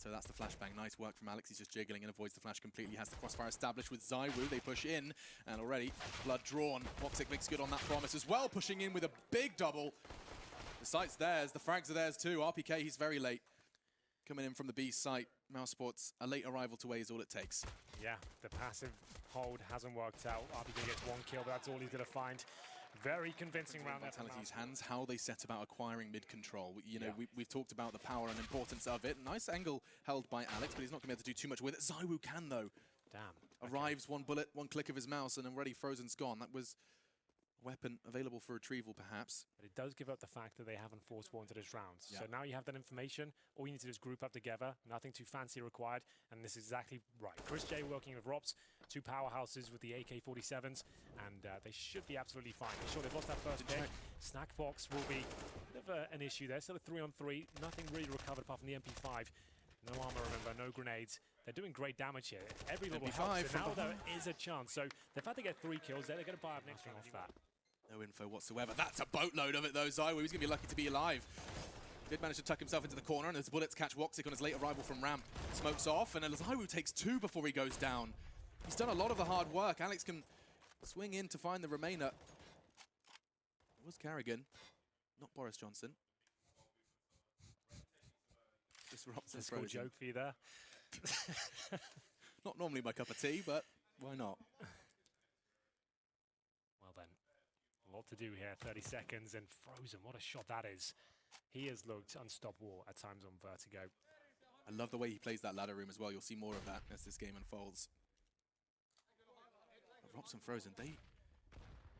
So that's the flashbang. Nice work from Alex. He's just jiggling and avoids the flash completely. Has the crossfire established with ZywOo. They push in, and already blood drawn. Voxic makes good on that promise as well, pushing in with a big double. The site's theirs. The frags are theirs too. RPK, he's very late. Coming in from the B site. Mousesport's a late arrival to A is all it takes. Yeah, the passive hold hasn't worked out. RPK gets 1 kill, but that's all he's going to find. Very convincing round there. Vitality's hands, how they set about acquiring mid-control. You know, we've talked about the power and importance of it. Nice angle held by Alex, but he's not going to be able to do too much with it. ZywOo can, though. Damn. Arrives, one bullet, one click of his mouse, and already Frozen's gone. That was a weapon available for retrieval, perhaps. But it does give up the fact that they haven't forced war into this round. Yeah. So now you have that information. All you need to do is group up together. Nothing too fancy required. And this is exactly right. Chris J working with Robs, 2 powerhouses with the AK-47s, and they should be absolutely fine. Sure, they've lost that first pick. Snackbox will be a bit of an issue there. Still a 3-on-3. Nothing really recovered apart from the MP5. No armor, remember, no grenades. They're doing great damage here. Every little helps. So now there is a chance. So they've had to get 3 kills there. They're going to buy up next round off that. No info whatsoever. That's a boatload of it, though. ZywOo, he's going to be lucky to be alive. Did manage to tuck himself into the corner, and his bullets catch Voxic on his late arrival from ramp. Smokes off, and then ZywOo takes 2 before he goes down. He's done a lot of the hard work. Alex can swing in to find the remainder. It was Carrigan, not Boris Johnson. Just Robson That's a cool joke for you there. Not normally my cup of tea, but why not? Well then, a lot to do here. 30 seconds, and Frozen, what a shot that is. He has looked unstoppable at times on Vertigo. I love the way he plays that ladder room as well. You'll see more of that as this game unfolds. Robson Frozen, they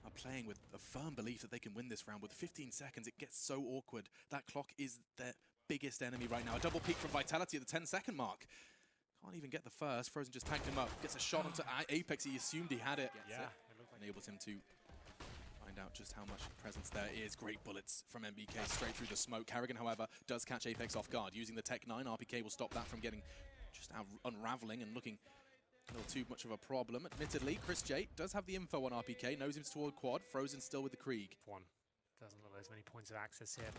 are playing with a firm belief that they can win this round. With 15 seconds, it gets so awkward. That clock is their biggest enemy right now. A double peek from Vitality at the 10-second mark. Can't even get the first. Frozen just tanked him up. Gets a shot onto Apex. He assumed he had it. Yeah. Enables him to find out just how much presence there is. Great bullets from MBK straight through the smoke. Carrigan, however, does catch Apex off guard. Using the Tech 9, RPK will stop that from getting just unraveling and looking a little too much of a problem. Admittedly, Chris J does have the info on RPK. Knows him toward quad. Frozen still with the Krieg. Doesn't look like there's many points of access here.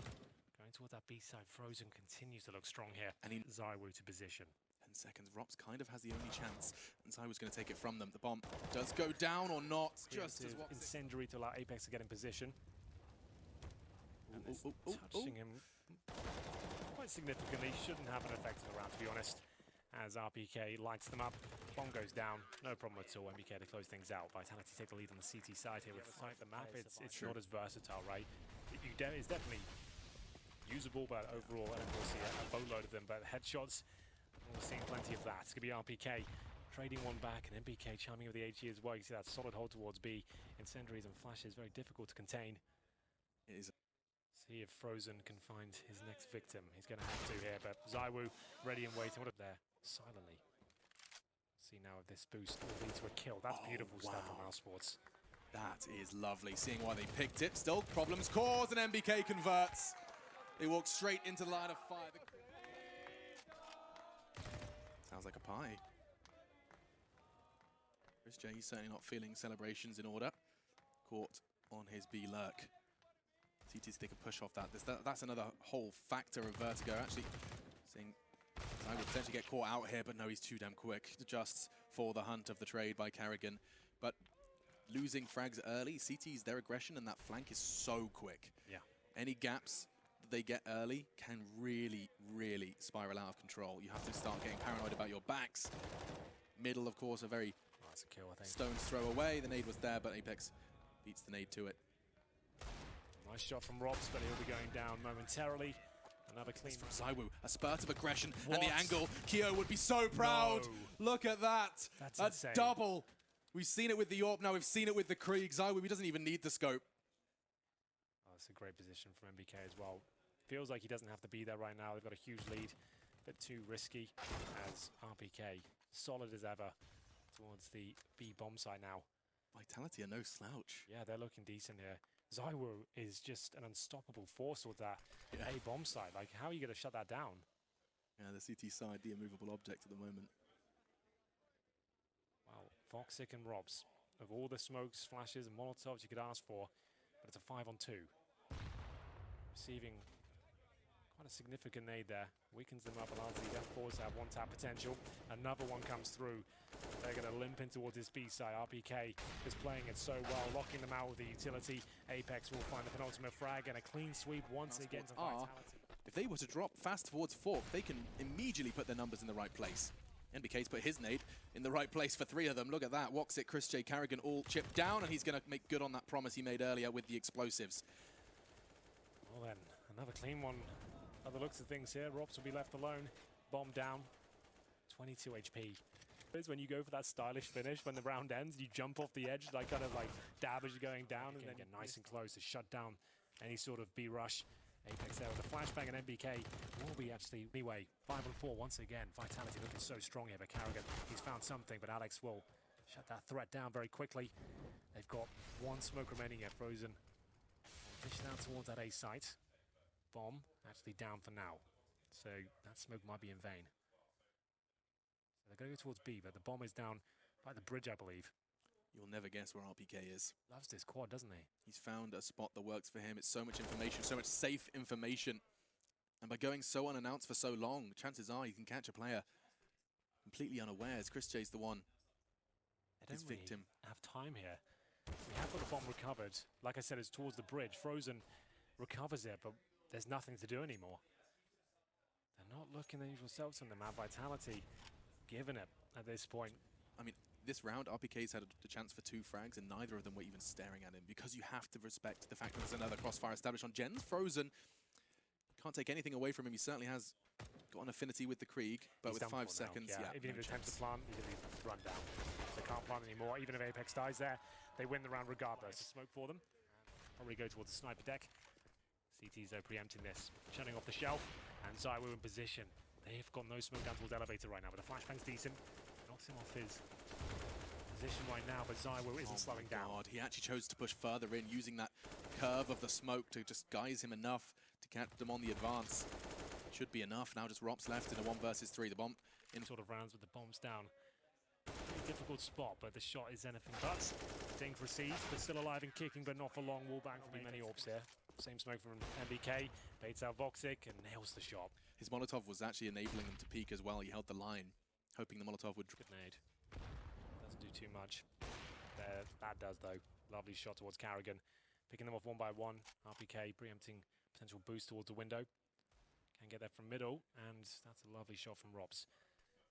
Going toward that B side, Frozen continues to look strong here. And he ZywOo to position. 10 seconds. Rops kind of has the only chance, and ZywOo's going to take it from them. The bomb does go down or not, just as what Incendiary to allow Apex to get in position. And touching him quite significantly. Shouldn't have an effect on the round, to be honest. As RPK lights them up, bomb goes down. No problem at all. MBK to close things out. Vitality take the lead on the CT side here with the map. It's not as versatile, right? It's definitely usable, but overall, and we'll see a boatload of them. But headshots, we're seeing plenty of that. It's going to be RPK trading one back, and MBK chiming with the HE as well. You see that solid hold towards B. Incendiaries and flashes, very difficult to contain. it is. See if Frozen can find his next victim. He's going to have to here, but ZywOo ready and waiting. What up there? Silently. See now if this boost will lead to a kill. That's beautiful stuff from Mousesport. That is lovely. Seeing why they picked it. Still problems caused, and MBK converts. They walk straight into the line of fire. Sounds like a pie. Chris J certainly not feeling celebrations in order. Caught on his B lurk. CT's take a push off that. That's another whole factor of Vertigo. Actually, seeing I would potentially get caught out here, but no, he's too damn quick. Adjusts for the hunt of the trade by Carrigan. But losing frags early, CT's their aggression and that flank is so quick. Yeah. Any gaps that they get early can really, really spiral out of control. You have to start getting paranoid about your backs. Middle, of course, a very that's a kill, I think. Stone's throw away. The nade was there, but Apex beats the nade to it. Nice shot from Robs, but he'll be going down momentarily. Another clean from ZywOo, a spurt of aggression, and the angle. Keo would be so proud. No. Look at that. That's a insane. Double. We've seen it with the AWP, now we've seen it with the Krieg. ZywOo, he doesn't even need the scope. Oh, that's a great position from MBK as well. Feels like he doesn't have to be there right now. They've got a huge lead. A bit too risky as RPK, solid as ever, towards the B bomb site now. Vitality are no slouch. Yeah, they're looking decent here. ZywOo is just an unstoppable force with that A bomb site. Like, how are you going to shut that down? Yeah, the CT side, the immovable object at the moment. Well, Voxic and Robs, of all the smokes, flashes, and molotovs you could ask for, but it's a 5-on-2. Receiving Quite a significant nade there. Weakens them up, allows the F4s to have one tap potential. Another one comes through. They're going to limp in towards this B side. RPK is playing it so well, locking them out with the utility. Apex will find the penultimate frag and a clean sweep once again to Vitality. If they were to drop fast towards Fork, they can immediately put their numbers in the right place. NBK's put his nade in the right place for 3 of them. Look at that. Woxic, Chris J, Carrigan all chipped down, and he's going to make good on that promise he made earlier with the explosives. Well then, another clean one. By the looks of things here, Robs will be left alone. Bomb down. 22 HP. Is when you go for that stylish finish when the round ends, you jump off the edge, like kind of like dab as you're going down, and then get nice and close to shut down any sort of B rush. Apex there with a flashbang, and NBK will be actually anyway 5 on 4 once again. Vitality looking so strong here, but Carrigan, he's found something, but Alex will shut that threat down very quickly. They've got one smoke remaining here, Frozen. Push down towards that A site. Bomb actually down for now, so that smoke might be in vain. So they're going to go towards B, but the bomb is down by the bridge, I believe. You'll never guess where RPK is. Loves this quad, doesn't he? He's found a spot that works for him. It's so much information, so much safe information. And by going so unannounced for so long, chances are he can catch a player completely unawares. Chris J's the one. His victim. Have time here. We have got the bomb recovered. Like I said, it's towards the bridge. Frozen recovers it, but there's nothing to do anymore. They're not looking their usual selves on the map. Vitality giving it at this point. I mean, this round, RPK's had a chance for 2 frags, and neither of them were even staring at him, because you have to respect the fact that there's another crossfire established on Jens. Frozen, can't take anything away from him. He certainly has got an affinity with the Krieg, but He's with 5 seconds, yeah, even if he attempts to plant, he's going to be run down. They can't plant anymore. Even if Apex dies there, they win the round regardless. Smoke for them. Probably go towards the sniper deck. CT's preempting this, shutting off the shelf, and Zywo in position. They've got no smoke down towards elevator right now, but the flashbang's decent. Knocks him off his position right now, but Zywo isn't slowing down. He actually chose to push further in, using that curve of the smoke to just guise him enough to catch them on the advance. Should be enough. Now just Rops left in a 1 versus 3. The bomb in sort of rounds with the bombs down. Pretty difficult spot, but the shot is anything but. Dink received, but still alive and kicking, but not for long. Wallbang will be many orbs here. Same smoke from MBK, baits out Voxic and nails the shot. His Molotov was actually enabling them to peek as well. He held the line, hoping the Molotov would... Good nade. Doesn't do too much. There, that does though. Lovely shot towards Carrigan. Picking them off 1 by 1. RPK preempting potential boost towards the window. Can get there from middle, and that's a lovely shot from Robs.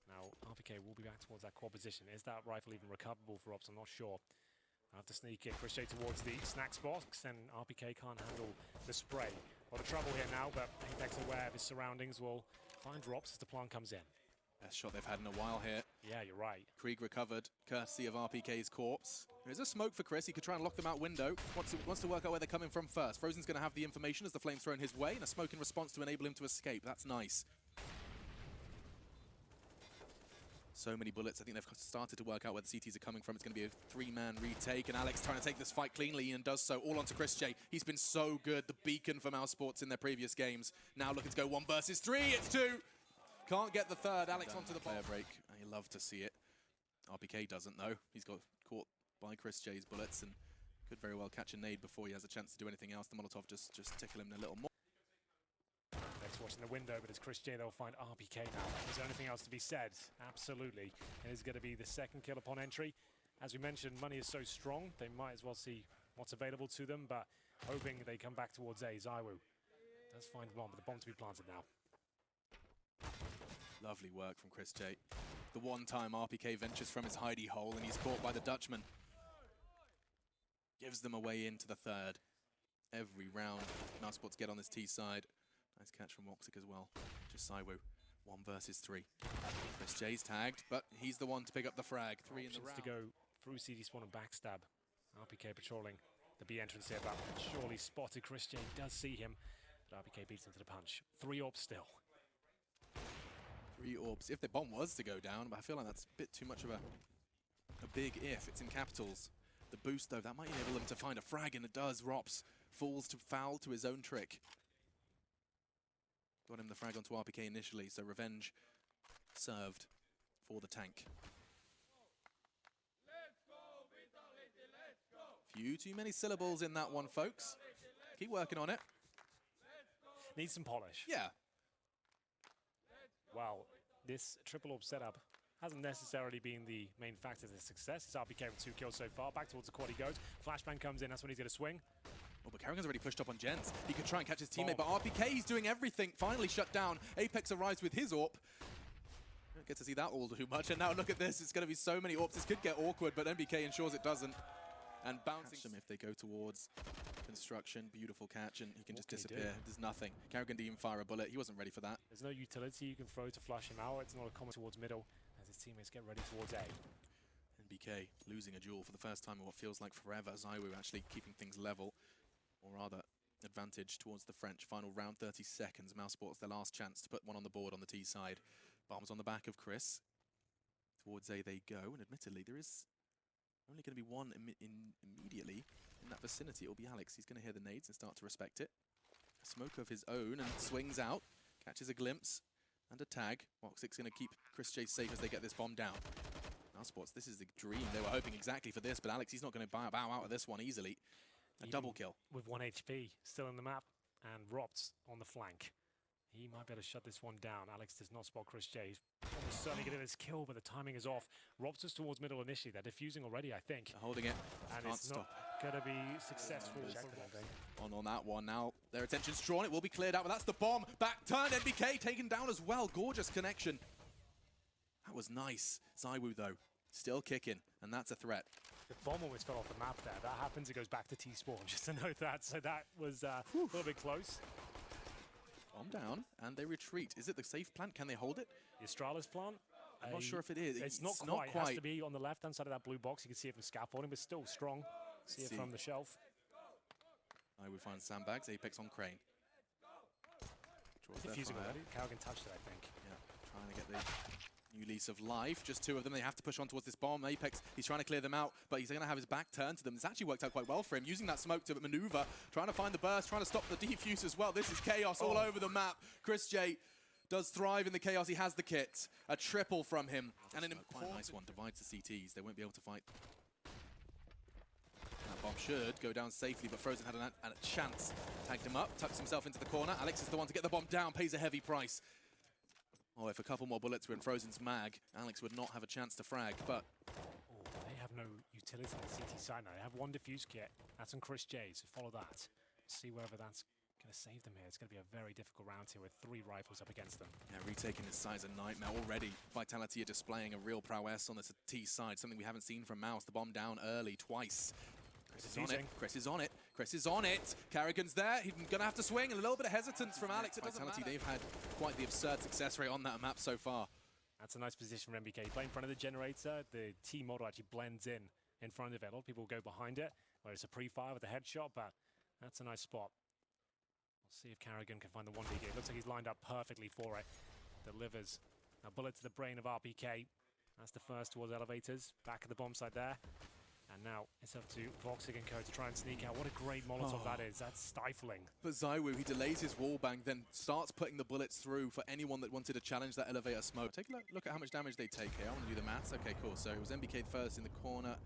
Now, RPK will be back towards that core position. Is that rifle even recoverable for Robs? I'm not sure. I have to sneak it. Chris J towards the snacks box, and RPK can't handle the spray. A lot of trouble here now, but Apex aware of his surroundings will find Robs as the plant comes in. Best shot they've had in a while here. Yeah, you're right. Krieg recovered, courtesy of RPK's corpse. There's a smoke for Chris. He could try and lock them out window. Wants to work out where they're coming from first. Frozen's going to have the information as the flame's thrown his way, and a smoke in response to enable him to escape. That's nice. So many bullets. I think they've started to work out where the CTs are coming from. It's going to be a 3-man retake, and Alex trying to take this fight cleanly, and does so all onto Chris J. He's been so good, the beacon for Mousesport in their previous games. Now looking to go 1 versus 3. It's 2. Can't get the third. Alex onto the player break. I love to see it. RPK doesn't though. He's got caught by Chris J's bullets and could very well catch a nade before he has a chance to do anything else. The Molotov just tickle him a little more. Next watching the window, but it's Chris J. They'll find RPK now. Is there anything else to be said? Absolutely. It is going to be the second kill upon entry. As we mentioned, money is so strong, they might as well see what's available to them, but hoping they come back towards A. Zywo does find one, but the bomb to be planted now. Lovely work from Chris J. The one time RPK ventures from his hidey hole and he's caught by the Dutchman. Gives them a way into the third. Every round, Mousesport get on this T side. Nice catch from Woxic as well. Just Zywo, 1 versus 3. Chris J's tagged, but he's the one to pick up the frag. 3 in the round. To go through CD spawn and backstab. RPK patrolling the B entrance here, but surely spotted. Chris J does see him, but RPK beats him to the punch. 3 orbs still. 3 orbs. If the bomb was to go down, but I feel like that's a bit too much of a big if. It's in capitals. The boost, though, that might enable them to find a frag, and it does. Rops falls to foul to his own trick. Got him the frag onto RPK initially, so revenge served for the tank. Few too many syllables in that one, folks. Keep working on it. Needs some polish. Yeah. Well, this triple orb setup hasn't necessarily been the main factor of the success. It's RPK with 2 kills so far. Back towards the quad he goes. Flashbang comes in. That's when he's going to swing. Oh, but Karrigan's already pushed up on Jens. He could try and catch his teammate, but RPK, he's doing everything. Finally shut down. Apex arrives with his AWP. Don't get to see that all too much. And now look at this. It's going to be so many AWPs. This could get awkward, but MBK ensures it doesn't. And bouncing them if they go towards construction. Beautiful catch, and he can just disappear. There's nothing. Karrigan didn't even fire a bullet. He wasn't ready for that. There's no utility you can throw to flush him out. It's not a comment towards middle as his teammates get ready towards A. MBK losing a duel for the first time in what feels like forever. ZywOo actually keeping things level, or rather advantage towards the French. Final round, 30 seconds. Mousesport's their last chance to put one on the board on the T side. Bombs on the back of Chris. Towards A they go, and admittedly there is only going to be one immediately in that vicinity. It will be Alex. He's going to hear the nades and start to respect it. A smoke of his own and swings out, catches a glimpse and a tag. Voxic's going to keep Chris J safe as they get this bomb down. Mousesports, this is the dream. They were hoping exactly for this, but Alex, he's not going to bow out of this one easily. A double kill. With 1 HP, still in the map, and Ropt on the flank. He might be able to shut this one down. Alex does not spot Chris J. He's almost certainly getting his kill, but the timing is off. Ropt us towards middle initially. They're defusing already, I think. They're holding it. And Can't it's not going to be successful. On that one now. Their attention's drawn. It will be cleared out, but that's the bomb. Back turn. NBK taken down as well. Gorgeous connection. That was nice. ZywOo, though, still kicking, and that's a threat. The bomb almost fell off the map there. That happens, it goes back to T-Spawn, just to note that. So that was a little bit close. Bomb down, and they retreat. Is it the safe plant? Can they hold it? The Astralis plant? I'm not sure if it is. It's not quite. It has to be on the left-hand side of that blue box. You can see it from scaffolding, but still strong. See it from the shelf. I would find sandbags. Apex on crane. Defusing already. Karrigan touched it, I think. Yeah, trying to get the new lease of life. Just 2 of them. They have to push on towards this bomb. Apex, he's trying to clear them out, but he's going to have his back turned to them. It's actually worked out quite well for him, using that smoke to maneuver, trying to find the burst, trying to stop the defuse as well. This is chaos all over the map. Chris J does thrive in the chaos. He has the kit. A triple from him. And an quite nice one. Divides the CTs. They won't be able to fight. That bomb should go down safely, but Frozen had a chance. Tagged him up, tucks himself into the corner. Alex is the one to get the bomb down, pays a heavy price. Oh, if a couple more bullets were in Frozen's mag, Alex would not have a chance to frag, but... Oh, they have no utility on the CT side now. They have 1 diffuse kit. That's on Chris J, so follow that. See whether that's going to save them here. It's going to be a very difficult round here with 3 rifles up against them. Yeah, retaking this side's a nightmare already. Vitality are displaying a real prowess on the T side, something we haven't seen from Mouse. The bomb down early, twice. Chris is on it. Chris is on it. Chris is on it. Karrigan's there. He's going to have to swing. A little bit of hesitance from Alex. Vitality, they've had quite the absurd success rate on that map so far. That's a nice position for MBK. Play in front of the generator. The T model actually blends in front of it. A lot of people go behind it, where it's a pre-fire with a headshot, but that's a nice spot. We'll see if Karrigan can find the 1v. It looks like he's lined up perfectly for it. Delivers a bullet to the brain of RPK. That's the first towards elevators. Back at the bomb site there. And now it's up to Voxic and Co to try and sneak out. What a great Molotov that is. That's stifling. But ZywOo, he delays his wallbang, then starts putting the bullets through for anyone that wanted to challenge that elevator smoke. Take a look at how much damage they take here. I want to do the maths. Okay, cool. So it was MBK first in the corner.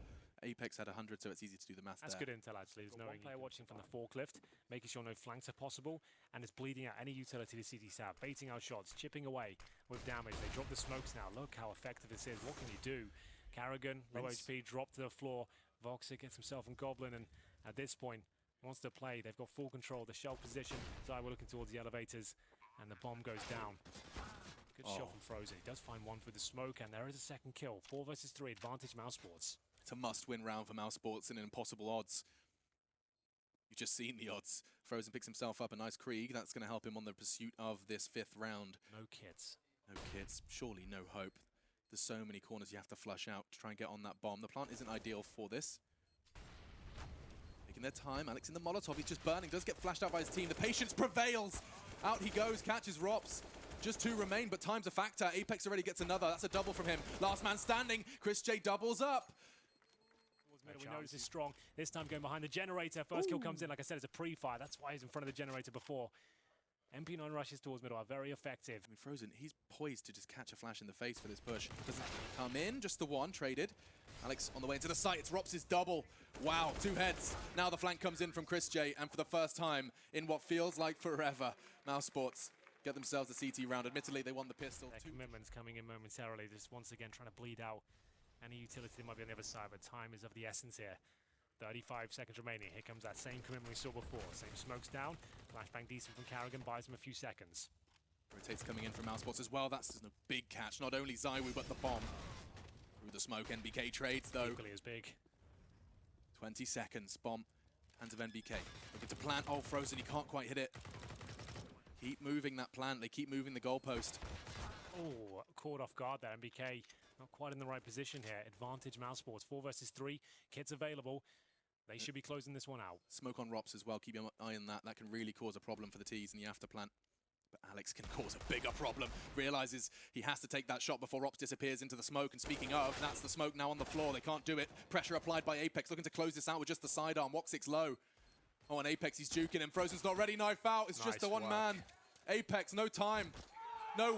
Apex had 100, so it's easy to do the maths. That's good intel, actually. There's no one player watching from the forklift, making sure no flanks are possible, and it's bleeding out any utility to CT South, baiting out shots, chipping away with damage. They drop the smokes now. Look how effective this is. What can you do? Karrigan, low HP, dropped to the floor. Voxic gets himself and Goblin, and at this point, wants to play. They've got full control of the shell position. ZywOo looking towards the elevators, and the bomb goes down. Good shot from Frozen. He does find 1 through the smoke, and there is a second kill. 4 versus 3, advantage Mousesports. It's a must-win round for Mousesports and in impossible odds. You've just seen the odds. Frozen picks himself up a nice Krieg. That's going to help him on the pursuit of this 5th round. No kits. No kits. Surely no hope. There's so many corners you have to flush out to try and get on that bomb. The plant isn't ideal for this. Taking their time. Alex in the Molotov. He's just burning. Does get flashed out by his team. The patience prevails. Out he goes. Catches Rops. Just 2 remain, but time's a factor. Apex already gets another. That's a double from him. Last man standing. Chris J doubles up. We notice is strong. This time going behind the generator. First kill comes in. Like I said, it's a pre-fire. That's why he's in front of the generator before. MP9 rushes towards middle are very effective. I mean, Frozen, he's poised to just catch a flash in the face for this push. Doesn't come in, just the 1 traded. Alex on the way into the site. It's Rops' double. Wow, 2 heads. Now the flank comes in from Chris J, and for the first time in what feels like forever, Mousesport get themselves the CT round. Admittedly, they won the pistol. Their commitments coming in momentarily, just once again trying to bleed out any utility that might be on the other side, but time is of the essence here. 35 seconds remaining. Here comes that same commitment we saw before. Same smokes down. Flashbang decent from Karrigan, buys him a few seconds. Rotates coming in from Mousesport as well. That's a big catch. Not only ZywOo, but the bomb. Through the smoke, NBK trades though. Equally as big. 20 seconds. Bomb. Hands of NBK. Looking to plant. Oh, Frozen. He can't quite hit it. Keep moving that plant. They keep moving the goalpost. Oh, caught off guard there. NBK not quite in the right position here. Advantage Mousesport. 4 versus 3. Kits available. They should be closing this one out. Smoke on Rops as well. Keep your eye on that. That can really cause a problem for the T's in the after plant. But Alex can cause a bigger problem. Realizes he has to take that shot before Rops disappears into the smoke. And speaking of, that's the smoke now on the floor. They can't do it. Pressure applied by Apex. Looking to close this out with just the sidearm. Woxic's low. Oh, and Apex, he's juking him. Frozen's not ready. Knife out. It's just the one man. Apex, no time. No